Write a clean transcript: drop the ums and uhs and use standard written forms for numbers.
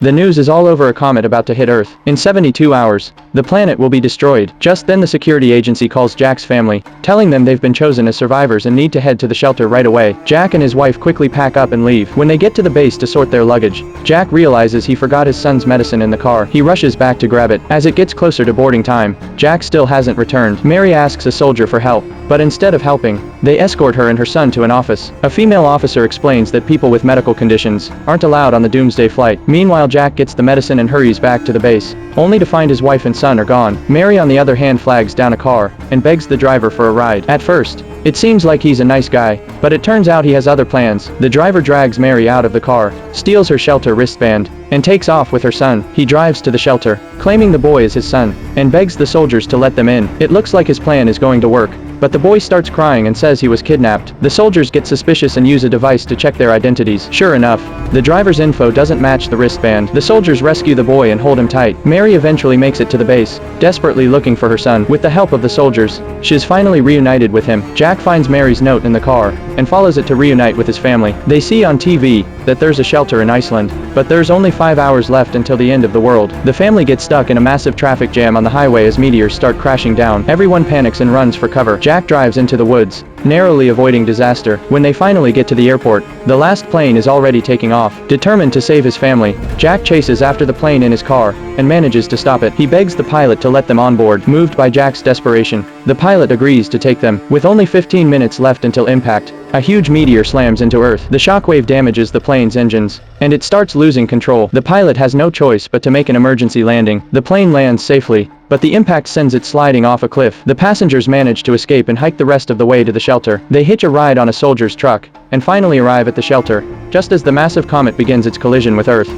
The news is all over a comet about to hit Earth. In 72 hours, the planet will be destroyed. Just then the security agency calls Jack's family, telling them they've been chosen as survivors and need to head to the shelter right away. Jack and his wife quickly pack up and leave. When they get to the base to sort their luggage, Jack realizes he forgot his son's medicine in the car. He rushes back to grab it. As it gets closer to boarding time, Jack still hasn't returned. Mary asks a soldier for help, but instead of helping, they escort her and her son to an office. A female officer explains that people with medical conditions aren't allowed on the doomsday flight. Meanwhile, Jack gets the medicine and hurries back to the base, only to find his wife and son are gone. Mary on the other hand flags down a car and begs the driver for a ride. At first, it seems like he's a nice guy, but it turns out he has other plans. The driver drags Mary out of the car, steals her shelter wristband, and takes off with her son. He drives to the shelter, claiming the boy is his son, and begs the soldiers to let them in. It looks like his plan is going to work, but the boy starts crying and says he was kidnapped. The soldiers get suspicious and use a device to check their identities. Sure enough, the driver's info doesn't match the wristband. The soldiers rescue the boy and hold him tight. Mary eventually makes it to the base, desperately looking for her son. With the help of the soldiers, she is finally reunited with him. Jack finds Mary's note in the car and follows it to reunite with his family. They see on TV that there's a shelter in Iceland, but there's only 5 hours left until the end of the world. The family gets stuck in a massive traffic jam on the highway as meteors start crashing down. Everyone panics and runs for cover. Jack drives into the woods, narrowly avoiding disaster. When they finally get to the airport, the last plane is already taking off. Determined to save his family, Jack chases after the plane in his car and manages to stop it. He begs the pilot to let them on board. Moved by Jack's desperation, the pilot agrees to take them. With only 15 minutes left until impact, a huge meteor slams into Earth. The shockwave damages the plane's engines, and it starts losing control. The pilot has no choice but to make an emergency landing. The plane lands safely, but the impact sends it sliding off a cliff. The passengers manage to escape and hike the rest of the way to the shelter. They hitch a ride on a soldier's truck, and finally arrive at the shelter, just as the massive comet begins its collision with Earth.